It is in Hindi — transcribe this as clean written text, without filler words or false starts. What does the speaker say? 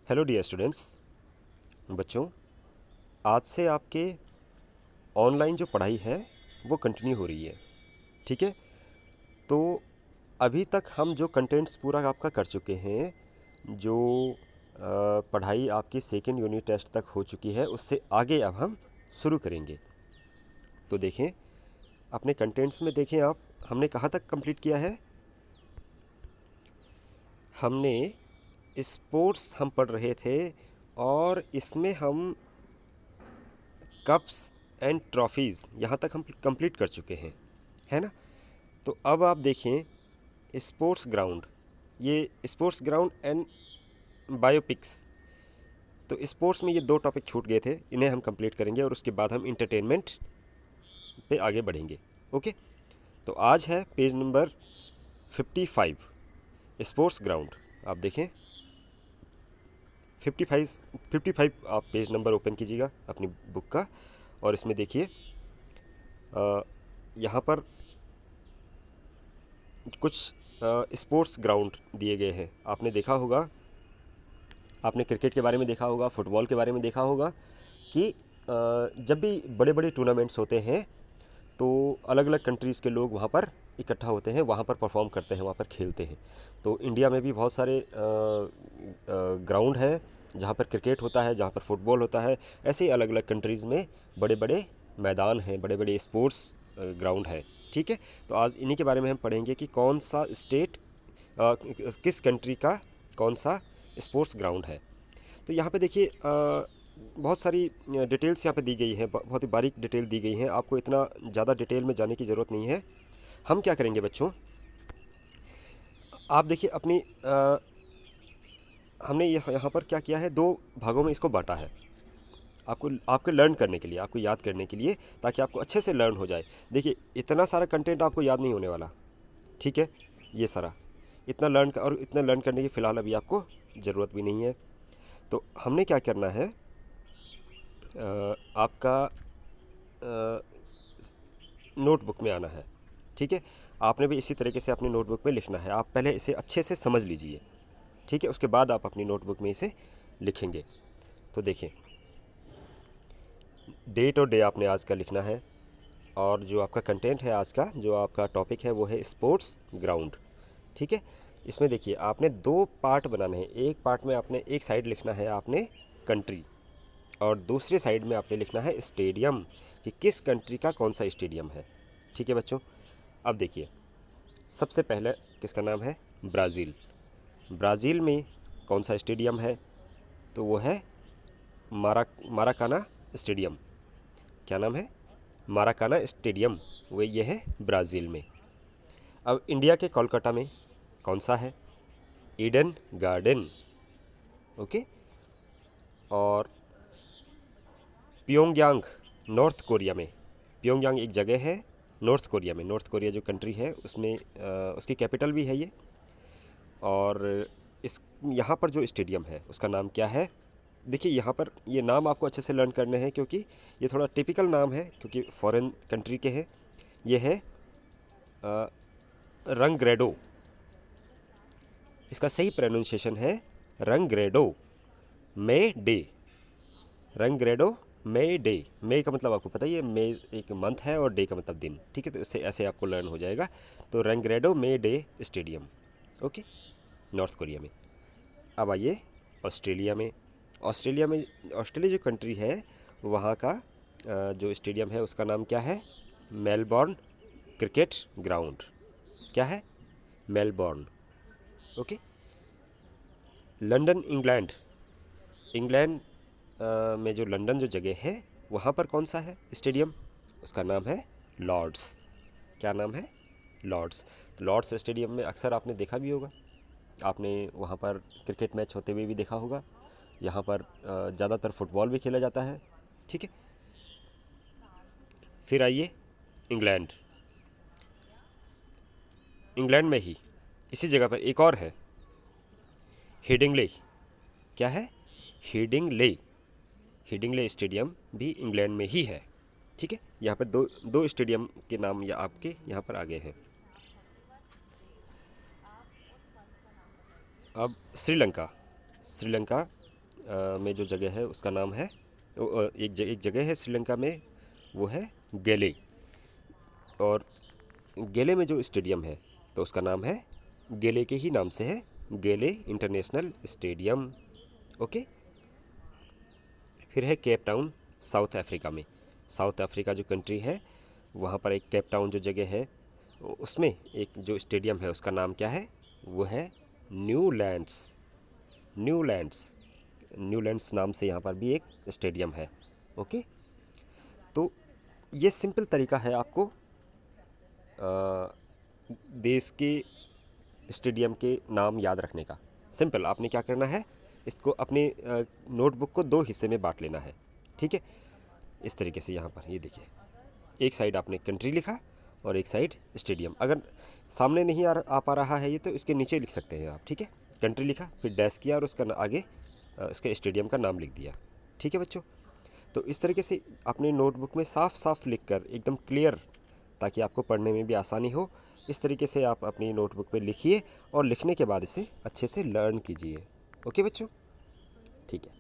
Hello dear students. बच्चों, आज से आपके ऑनलाइन जो पढ़ाई है वो कंटिन्यू हो रही है। ठीक है, तो अभी तक हम जो कंटेंट्स पूरा आपका कर चुके हैं, जो पढ़ाई आपकी सेकेंड यूनिट टेस्ट तक हो चुकी है, उससे आगे अब हम शुरू करेंगे। तो देखें अपने कंटेंट्स में, देखें आप, हमने कहाँ तक कंप्लीट किया है। हमने स्पोर्ट्स हम पढ़ रहे थे और इसमें हम कप्स एंड ट्रॉफीज़ यहाँ तक हम कंप्लीट कर चुके हैं, है ना। तो अब आप देखें स्पोर्ट्स ग्राउंड, ये स्पोर्ट्स ग्राउंड एंड बायोपिक्स। तो स्पोर्ट्स में ये दो टॉपिक छूट गए थे, इन्हें हम कंप्लीट करेंगे और उसके बाद हम इंटरटेनमेंट पे आगे बढ़ेंगे। ओके, तो आज है पेज नंबर 55, स्पोर्ट्स ग्राउंड। आप देखें 55 आप पेज नंबर ओपन कीजिएगा अपनी बुक का, और इसमें देखिए यहाँ पर कुछ स्पोर्ट्स ग्राउंड दिए गए हैं। आपने देखा होगा, आपने क्रिकेट के बारे में देखा होगा, फुटबॉल के बारे में देखा होगा कि जब भी बड़े बड़े टूर्नामेंट्स होते हैं तो अलग अलग कंट्रीज़ के लोग वहाँ पर इकट्ठा होते हैं, वहाँ पर परफॉर्म करते हैं, वहाँ पर खेलते हैं। तो इंडिया में भी बहुत सारे ग्राउंड हैं जहाँ पर क्रिकेट होता है, जहाँ पर फुटबॉल होता है। ऐसे ही अलग अलग कंट्रीज़ में बड़े बड़े मैदान हैं, बड़े बड़े स्पोर्ट्स ग्राउंड है। ठीक है, तो आज इन्हीं के बारे में हम पढ़ेंगे कि कौन सा स्टेट, किस कंट्री का कौन सा स्पोर्ट्स ग्राउंड है। तो यहाँ पे देखिए बहुत सारी डिटेल्स यहाँ पे दी गई हैं, बहुत ही बारीक डिटेल दी गई हैं। आपको इतना ज़्यादा डिटेल में जाने की ज़रूरत नहीं है। हम क्या करेंगे बच्चों, आप देखिए अपनी हमने यहाँ पर क्या किया है, दो भागों में इसको बांटा है, आपको आपके लर्न करने के लिए, आपको याद करने के लिए, ताकि आपको अच्छे से लर्न हो जाए। देखिए इतना सारा कंटेंट आपको याद नहीं होने वाला, ठीक है, ये सारा इतना और इतना लर्न करने की फ़िलहाल अभी आपको ज़रूरत भी नहीं है। तो हमने क्या करना है, आपका नोटबुक में आना है। ठीक है, आपने भी इसी तरीके से अपनी नोटबुक में लिखना है। आप पहले इसे अच्छे से समझ लीजिए, ठीक है, उसके बाद आप अपनी नोटबुक में इसे लिखेंगे। तो देखिए डेट और डे आपने आज का लिखना है, और जो आपका कंटेंट है आज का, जो आपका टॉपिक है वो है स्पोर्ट्स ग्राउंड। ठीक है, इसमें देखिए आपने दो पार्ट बनाने हैं। एक पार्ट में आपने एक साइड लिखना है आपने कंट्री, और दूसरे साइड में आपने लिखना है स्टेडियम, कि किस कंट्री का कौन सा स्टेडियम है। ठीक है बच्चों, अब देखिए सबसे पहले किसका नाम है, ब्राज़ील। ब्राज़ील में कौन सा स्टेडियम है, तो वो है माराकाना स्टेडियम। क्या नाम है, माराकाना स्टेडियम, वो ये है ब्राज़ील में। अब इंडिया के कोलकाता में कौन सा है, ईडन गार्डन। ओके, और प्योंगयांग नॉर्थ कोरिया में, प्योंगयांग एक जगह है नॉर्थ कोरिया में, नॉर्थ कोरिया जो कंट्री है उसमें उसकी कैपिटल भी है ये। और इस यहाँ पर जो स्टेडियम है उसका नाम क्या है। देखिए यहाँ पर ये नाम आपको अच्छे से लर्न करने हैं, क्योंकि ये थोड़ा टिपिकल नाम है, क्योंकि फॉरेन कंट्री के हैं। ये है रंगरेडो, इसका सही प्रोनाउंसिएशन है रंगरेडो मे डे, रंगरेडो मे डे। मे का मतलब आपको पता ही है, मे एक मंथ है और डे का मतलब दिन। ठीक है, तो इससे ऐसे आपको लर्न हो जाएगा। तो Rungrado May Day stadium, okay, North Korea में। अब आइए ऑस्ट्रेलिया में। ऑस्ट्रेलिया जो कंट्री है वहाँ का जो स्टेडियम है उसका नाम क्या है, मेलबॉर्न क्रिकेट ग्राउंड। क्या है, Melbourne. Okay, London England, England में जो लंदन जो जगह है वहाँ पर कौन सा है स्टेडियम, उसका नाम है लॉर्ड्स। क्या नाम है, लॉर्ड्स। लॉर्ड्स स्टेडियम में अक्सर आपने देखा भी होगा, आपने वहाँ पर क्रिकेट मैच होते हुए भी देखा होगा। यहाँ पर ज़्यादातर फुटबॉल भी खेला जाता है। ठीक है, फिर आइए इंग्लैंड। इंग्लैंड में ही इसी जगह पर एक और है, हेडिंगले। क्या है, हेडिंगले। हेडिंगले स्टेडियम भी इंग्लैंड में ही है। ठीक है, यहाँ पर दो दो स्टेडियम के नाम या आपके यहाँ पर आगे हैं। अब श्रीलंका, श्रीलंका में जो जगह है उसका नाम है, एक जगह है श्रीलंका में, वो है गेले। और गेले में जो स्टेडियम है तो उसका नाम है, गेले के ही नाम से है, गेले इंटरनेशनल स्टेडियम। ओके। फिर है केप टाउन, साउथ अफ्रीका में। साउथ अफ्रीका जो कंट्री है वहाँ पर एक केप टाउन जो जगह है, उसमें एक जो स्टेडियम है उसका नाम क्या है, वो है न्यूलैंड्स। न्यूलैंड्स न्यूलैंड्स नाम से यहाँ पर भी एक स्टेडियम है। ओके। तो ये सिंपल तरीका है आपको देश के स्टेडियम के नाम याद रखने का। सिंपल, आपने क्या करना है, इसको अपने नोटबुक को दो हिस्से में बांट लेना है। ठीक है, इस तरीके से यहाँ पर ये देखिए, एक साइड आपने कंट्री लिखा और एक साइड स्टेडियम। अगर सामने नहीं आ पा रहा है ये तो इसके नीचे लिख सकते हैं आप। ठीक है, कंट्री लिखा, फिर डैश किया और उसका आगे उसके स्टेडियम का नाम लिख दिया। ठीक है बच्चों, तो इस तरीके से अपने नोटबुक में साफ साफ लिख कर, एकदम क्लियर, ताकि आपको पढ़ने में भी आसानी हो, इस तरीके से आप अपनी नोटबुक पे लिखिए और लिखने के बाद इसे अच्छे से लर्न कीजिए। ओके बच्चों, ठीक है।